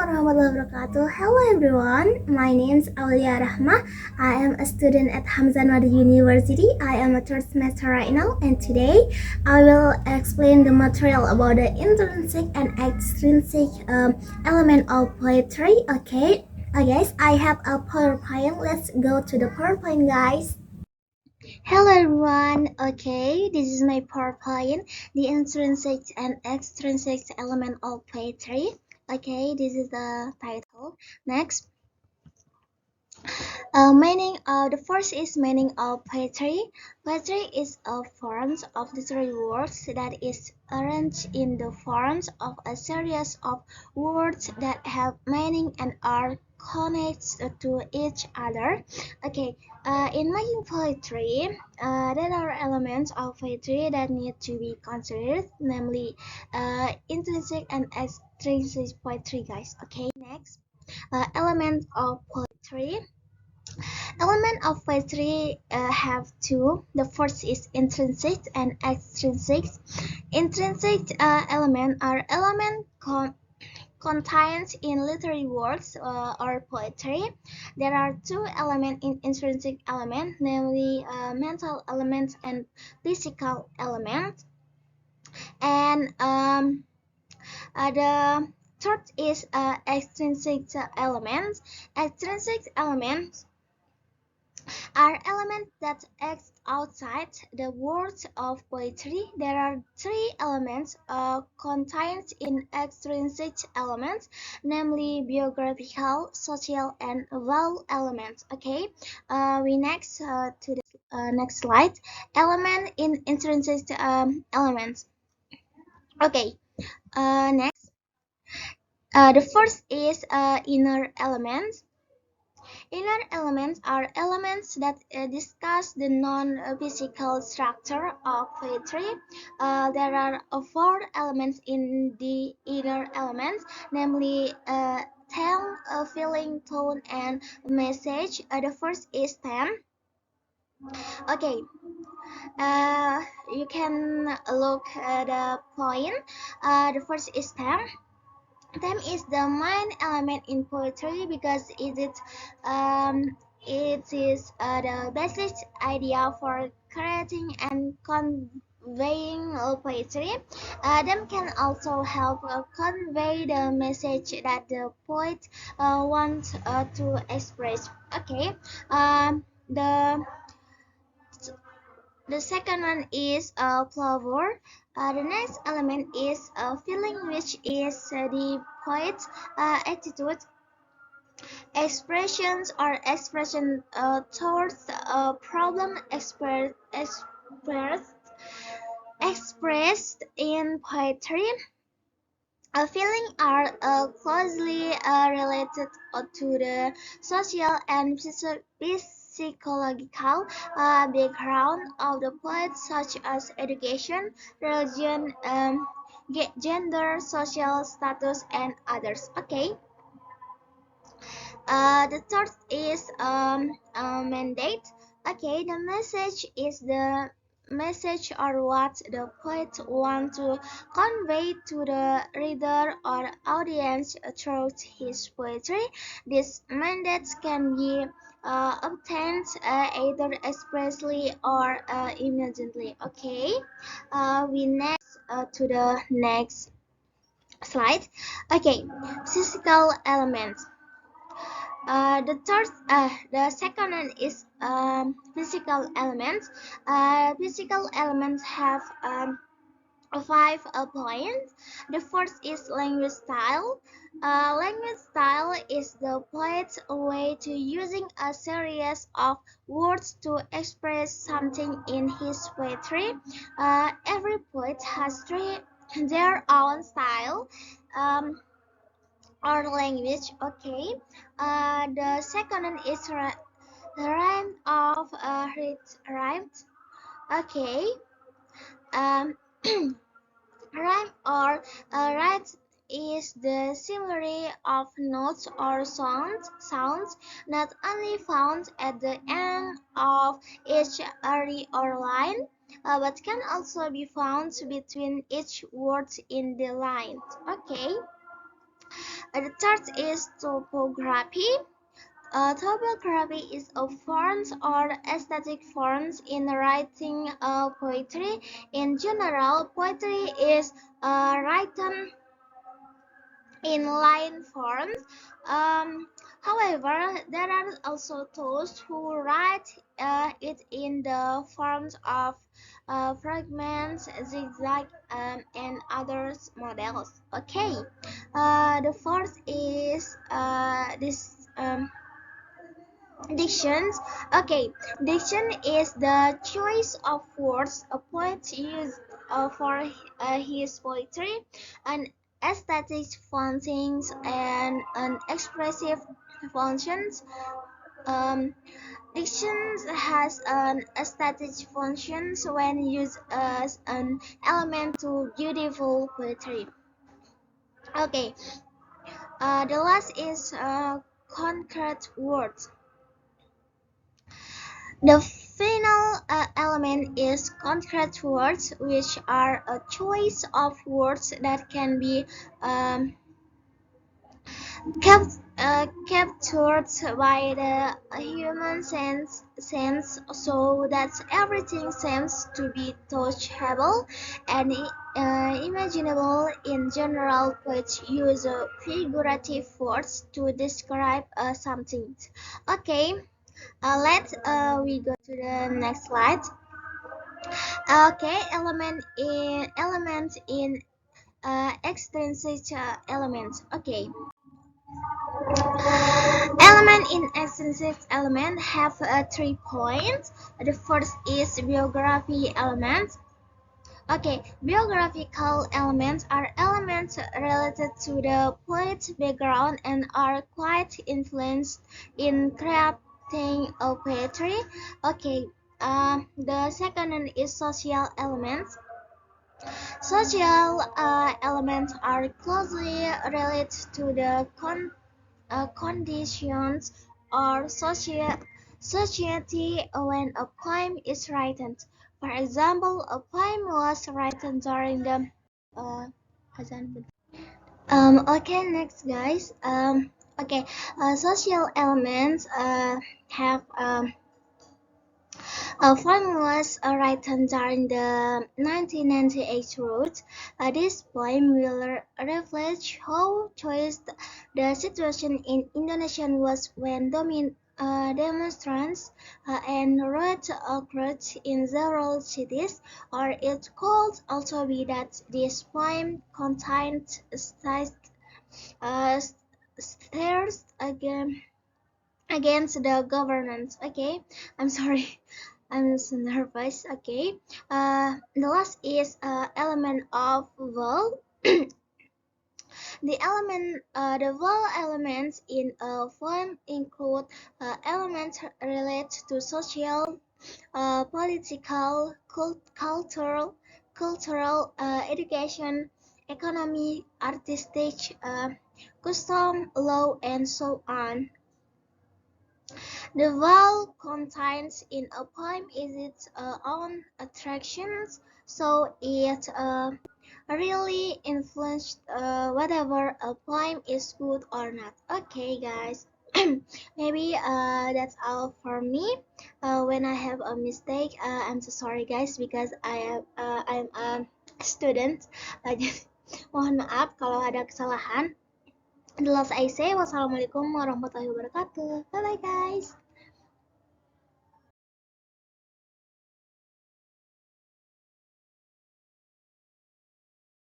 warahmatullahi wabarakatuh. Hello everyone, my name is Aulia Rahma. I am a student at Hamzanwadi University. I am a third semester right now, and today I will explain the material about the intrinsic and extrinsic element of poetry. Okay, guys, I have a PowerPoint. Let's go to the PowerPoint, guys. Hello everyone, okay, this is my PowerPoint, the intrinsic and extrinsic element of poetry. Okay, this is the title. Next, the first is meaning of poetry. Poetry is a form of literary works that is arranged in the forms of a series of words that have meaning and are connected to each other. Okay, in making poetry, there are elements of poetry that need to be considered, namely intrinsic and extrinsic poetry, guys. Okay, next, elements of poetry. Element of poetry have two. The first is intrinsic and extrinsic. Intrinsic element are element contained in literary works or poetry. There are two elements in intrinsic element, namely mental element and physical element. And the third is extrinsic elements. Extrinsic elements are elements that act outside the world of poetry. There are three elements contained in extrinsic elements, namely biographical, social, and vowel elements. Okay, we next to the next slide. Element in intrinsic elements. Okay, next. The first is inner elements. Inner elements are elements that discuss the non-physical structure of poetry. There are four elements in the inner elements, namely theme, feeling, tone, and message. The first is theme. Okay, you can look at the point. The first is theme. Theme is the main element in poetry because it is the basic idea for creating and conveying poetry. Them can also help convey the message that the poet wants to express. Okay, the second one is flower. The next element is feeling, which is the poet's attitude, expressions, or expression towards a problem expressed in poetry. Feelings are closely related to the social and psychological background of the poet, such as education, religion, gender, social status, and others. Okay. The third is mandate. Okay, the message is the message or what the poet wants to convey to the reader or audience through his poetry. These mandates can be obtained either expressly or immediately. Okay, we next to the next slide. Okay, physical elements. The second one is physical elements. Physical elements have five points. The first is language style. Language style is the poet's way to using a series of words to express something in his poetry. Every poet has their own style. Or language. Okay, the second one is rhyme of rhymes. Okay, um, rhyme or right is the similarity of notes or sounds not only found at the end of each array or line, but can also be found between each word in the line. Okay. The third is topography. Topography is a form or aesthetic forms in writing poetry. In general, poetry is written in line forms. Um, However, there are also those who write it in the forms of fragments, zigzag, and other models. Okay, the fourth is this. Dictions. Okay, diction is the choice of words a poet used for his poetry, an aesthetic functions and an expressive functions. Um, Diction has an aesthetic functions when used as an element to beautiful poetry. Okay, the last is concrete words. The final element is concrete words, which are a choice of words that can be um, captured by the human sense so that everything seems to be touchable and imaginable. In general, poets use figurative words to describe something. Okay, let's we go to the next slide. Okay, element in extrinsic elements. Okay, element in extrinsic element have 3 points. The first is biography elements. Okay, biographical elements are elements related to the poet's background and are quite influenced in creating a poetry. Okay, the second one is social elements. Social elements are closely related to the conditions or society when a poem is written. For example, a poem was written during the uh, okay, next guys. Okay, social elements have formulas written during the 1998 route. This poem will reflect how choiced the situation in Indonesia was when demonstrants and riots occurred in several cities, or it could also be that this poem contained uh, stares against the governance. Okay, I'm sorry. I'm so nervous. Okay. The last is element of vowel. The vowel elements in a form include elements related to social, political, cultural, education, economy, artistic, custom, law, and so on. The vowel contains in a poem is its own attractions, so it really influenced whether a poem is good or not. Okay, guys. Maybe that's all for me. When I have a mistake, I'm so sorry, guys, because I'm a student. Jadi mohon maaf kalau ada kesalahan. The last I say, wassalamualaikum warahmatullahi wabarakatuh. Bye bye, guys.